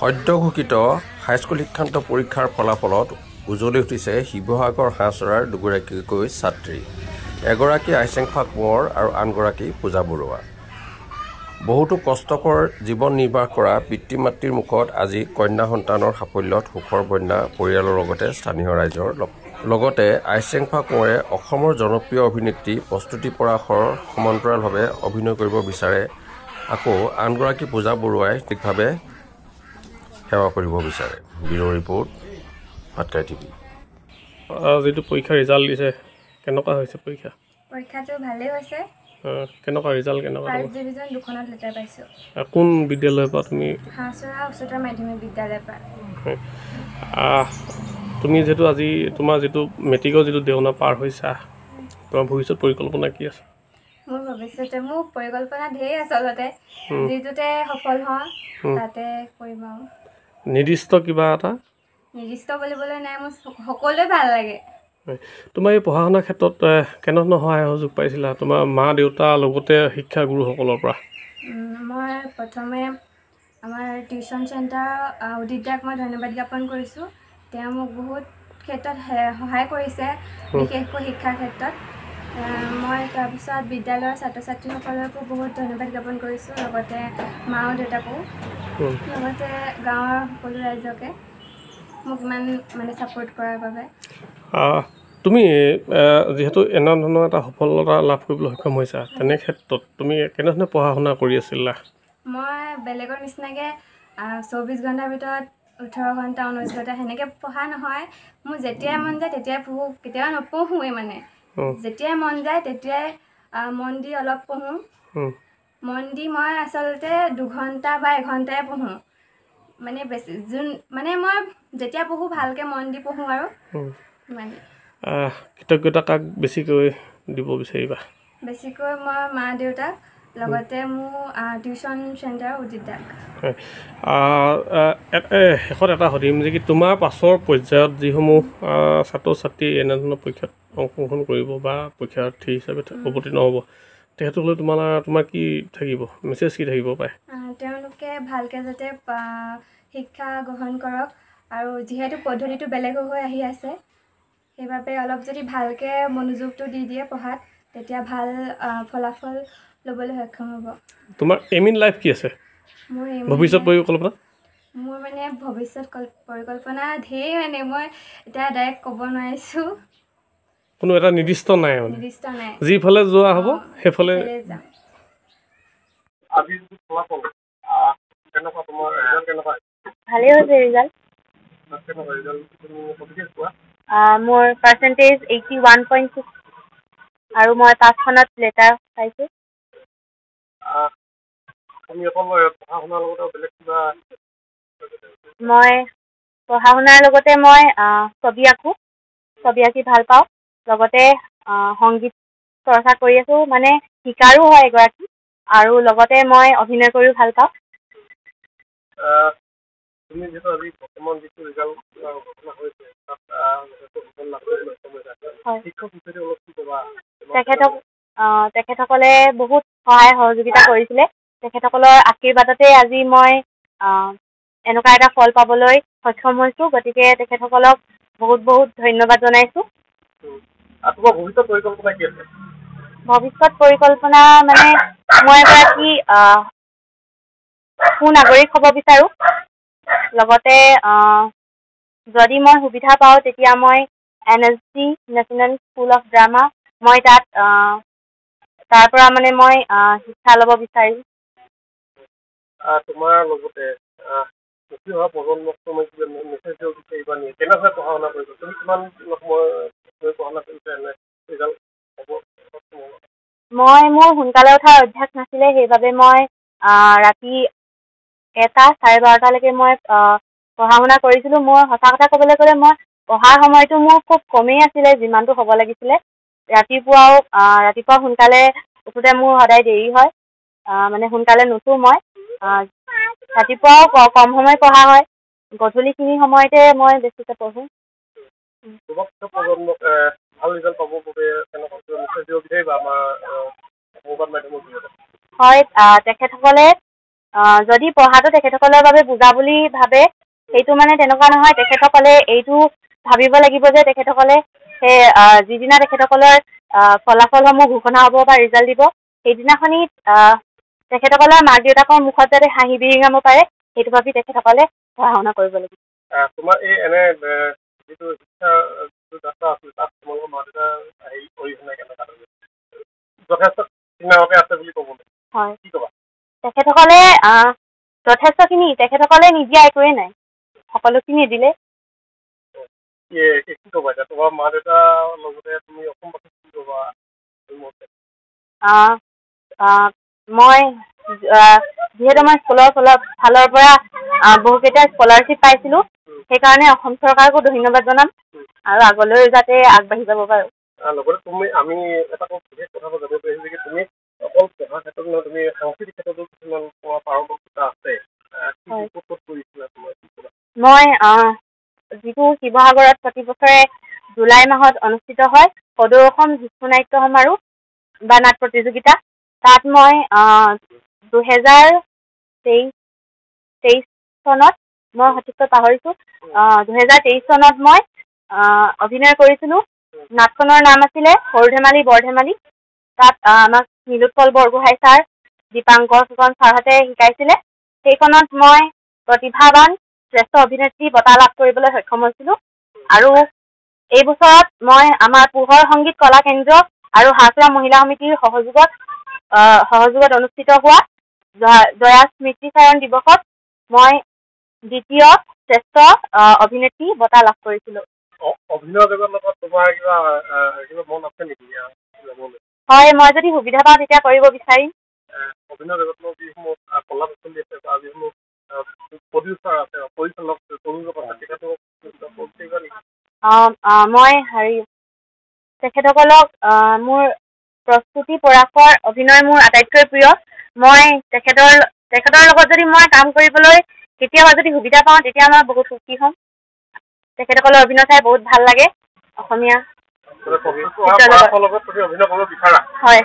সদ্য ঘোষিত হাইস্কুল শিক্ষান্ত পৰীক্ষাৰ ফলাফলত উজলি উঠিছে শিৱসাগৰ হাঁহচৰাৰ দুগৰাকীকৈ ছাত্ৰী, এগৰাকী আইচেংফা কোঁৱৰ আৰু আনগৰাকী পূজা বৰুৱা। বহুতো কষ্টকৰ জীৱন নিৰ্বাহ কৰা পিতৃ মাতৃৰ মুখত আজি কন্যা সন্তানৰ সাফল্যত সুখৰ বন্যা পৰিয়ালৰ লগতে স্থানীয় ৰাইজৰ লগতে আইচেংফা কোঁৱৰে অসমৰ জনপ্ৰিয় অভিনেত্ৰী প্ৰস্তুতি পৰাশৰৰ সমান্তৰালভাৱে অভিনয় কৰিব বিচাৰে। আকৌ আনগৰাকী পূজা বৰুৱাই ঠিকভাৱে সেৱা কৰিব বিচাৰে। ব্যুৰ ৰিপৰ্ট, ভাতকাই টিভি। যিটো পৰীক্ষাৰ ৰিজাল্ট দিছে, কেনেকুৱা হৈছে পৰীক্ষা? পৰীক্ষাটো ভালেই হৈছে। কেনেকুৱা ৰিজাল্ট কেনেকুৱা? ফাৰ্ষ্ট ডিভিজন 2খনত লেটাৰ পাইছোঁ। কোন বিদ্যালয়ৰ পৰা তুমি? হাঁহচৰা উচ্চতৰ মাধ্যমিক বিদ্যালয়ৰ পৰা। তুমি যিহেতু আজি তোমাৰ যিটো মেট্ৰিকৰ যিটো দেওনা পাৰ হৈছা, তোমাৰ ভৱিষ্যত পৰিকল্পনা কি আছে? মোৰ ভৱিষ্যতে মোৰ পৰিকল্পনা ঢেৰ আচলতে, যিটোতে সফল হওঁ তাতে কৰিম আৰু। নিৰ্দিষ্ট কিবা এটা? নিৰ্দিষ্ট বুলিবলৈ নাই, মোৰ সকলোৱে ভাল লাগে। তোমাৰ এই পঢ়া শুনাৰ ক্ষেত্ৰত কেনেধৰণৰ সহায় সহযোগ পাইছিলা তোমাৰ মা দেউতা লগতে শিক্ষাগুৰুসকলৰ পৰা? মই প্ৰথমে আমাৰ টিউশ্যন চেণ্টাৰ উদিত দাক মই ধন্যবাদ জ্ঞাপন কৰিছোঁ। তেওঁ মোক বহুত ক্ষেত্ৰত সহায় কৰিছে, বিশেষকৈ শিক্ষাৰ ক্ষেত্ৰত। মই তাৰপিছত বিদ্যালয়ৰ ছাত্ৰ ছাত্ৰীসকলকো বহুত ধন্যবাদ জ্ঞাপন কৰিছোঁ, লগতে মা আৰু দেউতাকো, লগতে গাঁৱৰ সকলো ৰাইজকে মোক ইমান ছাপোৰ্ট কৰাৰ বাবে। তুমি যিহেতু এনেধৰণৰ এটা সফলতা লাভ কৰিবলৈ সক্ষম হৈছা, তেনে ক্ষেত্ৰত তুমি কেনেধৰণে পঢ়া শুনা কৰি আছিলা? মই বেলেগৰ নিচিনাকৈ 24 ঘণ্টাৰ ভিতৰত 18 ঘণ্টা 19 ঘণ্টা সেনেকৈ পঢ়া নহয়। মোৰ যেতিয়াই মন যায় তেতিয়াই পঢ়োঁ, কেতিয়াবা নপঢ়োঁৱেই যেতিয়াই মন যায় তেতিয়াই মন দি অলপ পঢ়োঁ। মন দি মই আচলতে 2 ঘণ্টা বা 1 ঘণ্টাই পঢ়োঁ। বেছি মই যেতিয়া পঢ়োঁ ভালকৈ মন দি পঢ়োঁ আৰু ইমানেই। কৃতজ্ঞতা কাক বেছিকৈ দিব বিচাৰিবা? বেছিকৈ মই মা দেউতাক, লগতে মোৰ টিউশ্যন চেণ্টাৰ উদিত দাক। শেষত এটা সুধিম যে কি তোমাৰ পাছৰ পৰ্যায়ত যিসমূহ ছাত্ৰ ছাত্ৰী এনেধৰণৰ পৰীক্ষাত অংশগ্ৰহণ কৰিব বা পৰীক্ষাৰ্থী হিচাপে অৱতীৰ্ণ হ'ব, তেখেতসকলে তোমাৰ কি থাকিব, মেছেজ কি থাকিব পাৰে? তেওঁলোকে ভালকৈ যাতে শিক্ষা গ্ৰহণ কৰক, আৰু যিহেতু পদ্ধতিটো বেলেগ হৈ আহি আছে, সেইবাবে অলপ যদি ভালকৈ মনোযোগটো দি দিয়ে পঢ়াত, তেতিয়া ভাল ফলাফল ল'বলৈ সক্ষম হ'ব। তোমাৰ এইম ইন লাইফ কি আছে? মোৰ ভৱিষ্যত পৰিকল্পনা? মোৰ ভৱিষ্যত পৰিকল্পনা ঢেৰ, মই এতিয়া ডাইৰেক্ট ক'ব নোৱাৰিছোঁ। কোনো এটা নিৰ্দিষ্ট নাই? নিৰ্দিষ্ট নাই, যিফালে যোৱা হ'ব সেইফালে যাম। ভালেই হৈছে ৰিজাল্ট। মোৰ পাৰ্চেণ্টেজ 81.6 আৰু মই 5খনত লেটাৰ পাইছোঁ। মই পঢ়া শুনাৰ লগতে মই ছবি আঁকো, ছবি আঁকি ভাল পাওঁ, লগতে সংগীত চৰ্চা কৰি আছোঁ, শিকাৰো হয় এগৰাকী, আৰু লগতে মই অভিনয় কৰিও ভাল পাওঁ। তেখেতসকলে বহুত সহায় সহযোগিতা কৰিছিলে। তেখেতসকলৰ আশীৰ্বাদতে আজি মই এনেকুৱা এটা ফল পাবলৈ সক্ষম হৈছোঁ, গতিকে তেখেতসকলক বহুত বহুত ধন্যবাদ জনাইছোঁ। ভৱিষ্যত পৰিকল্পনা মই এগৰাকী সুনাগৰিক হ'ব বিচাৰোঁ। লগতে যদি মই সুবিধা পাওঁ তেতিয়া মই NSD national school of drama, মই তাৰ পৰা মই শিক্ষা ল'ব বিচাৰিম। তোমাৰ লগতে মই মোৰ সোনকালে উঠাৰ অভ্যাস নাছিলে, সেইবাবে মই ৰাতি 1টা 12:30লৈকে মই পঢ়া শুনা কৰিছিলোঁ। মোৰ সঁচা কথা ক'বলৈ গ'লে মই পঢ়াৰ সময়টো মোৰ খুব কমেই আছিলে, যিমানটো হ'ব লাগিছিলে। ৰাতিপুৱা সোনকালে উঠোঁতে মোৰ সদায় দেৰি হয়, সোনকালে নুঠো মই। ৰাতিপুৱাও কম সময় পঢ়া হয়, গধূলিখিনি সময়তে মই বেছিকৈ পঢ়োঁ। হয়, তেখেতসকলে যদি পঢ়াটো তেখেতসকলৰ বাবে বুজা বুলি ভাবে সেইটো মানে তেনেকুৱা নহয়। তেখেতসকলে এইটো ভাবিব লাগিব যে তেখেতসকলে সেই যিদিনা তেখেতসকলৰ ফলাফলসমূহ ঘোষণা হ'ব বা ৰিজাল্ট দিব সেইদিনাখনি তেখেতসকলৰ মাক দেউতাকৰ মুখত যাতে হাঁহি বিৰিঙাব পাৰে সেইটো ভাবি তেখেতসকলে পঢ়া শুনা কৰিব লাগিব। তোমাৰ এই এনে যিটো শিক্ষা যাত্ৰা আছিল তাত তোমালোকৰ মা দেউতা হেৰি অৰিহণা কেনেকুৱা যথেষ্ট চিনাকে আছে বুলি ক'ব হয় কি ক'বা? তেখেতসকলে যথেষ্টখিনি তেখেতসকলে নিদিয়া একোৱেই নাই, সকলোখিনি দিলে। কি ক'বা এতিয়া তোমাৰ মা দেউতাৰ লগতে তুমি অসমবাসীক কি ক'বা? মই যিহেতু মই স্কুলৰ ফালৰ পৰা বহুকেইটা স্কলাৰশ্বিপ পাইছিলোঁ সেইকাৰণে অসম চৰকাৰকো ধন্যবাদ জনাম আৰু আগলৈ যাতে আগবাঢ়ি যাব পাৰোঁ। লগতে তুমি আমি এটা বিশেষ কথা জানিব পাৰিছোঁ যে তুমি অকল পঢ়াৰ ক্ষেত্ৰত নহয় তুমি সাংস্কৃতিক ক্ষেত্ৰতো কিছুমান তোমাৰ পাৰদৰ্শিতা আছে। মই যিটো শিৱসাগৰত প্ৰতি বছৰে জুলাই মাহত অনুষ্ঠিত হয় সদৌ অসম শিশু নাট্য সমাৰোহ বা নাট প্ৰতিযোগিতা তাত মই 2023 চনত মই সঠিককৈ পাহৰিছোঁ 2023 চনত মই অভিনয় কৰিছিলোঁ। নাটখনৰ নাম আছিলে সৰু ধেমালি বৰ ধেমালি। তাত আমাক নীলোৎপল বৰগোহাঁই ছাৰ দীপাংকৰ ফুকন ছাৰহঁতে শিকাইছিলে। সেইখনত মই প্ৰতিভাৱান শ্ৰেষ্ঠ অভিনেত্ৰী বঁটা লাভ কৰিবলৈ সক্ষম হৈছিলোঁ। আৰু এই বছৰত মই আমাৰ পোহৰ সংগীত কলা কেন্দ্ৰ আৰু হাজৰা মহিলা সমিতিৰ সহযোগত অনুষ্ঠিত হোৱা জয়া স্মৃতিচাৰণ দিৱসত মই দ্বিতীয় শ্ৰেষ্ঠ অভিনেত্ৰী বঁটা লাভ কৰিছিলোঁ। অভিনয় জগতৰ লগত তোমাৰ কিবা মন আছে নেকি? হয়, মই যদি সুবিধা পাওঁ তেতিয়া কৰিব বিচাৰিম। অভিনয় জগতৰ যিসমূহ কলা কুশলী আছে বা যিসমূহ প্ৰডিউচাৰ আছে পৰিচালক মই তেখেতসকলক মোৰ প্ৰস্তুতি পৰাশৰ অভিনয় মোৰ আটাইতকৈ প্ৰিয়। মই তেখেতৰ লগত যদি মই কাম কৰিবলৈ কেতিয়াবা যদি সুবিধা পাওঁ তেতিয়া মই বহুত সুখী হ'ম। তেখেতসকলৰ অভিনয় চাই বহুত ভাল লাগে। অসমীয়া হয়।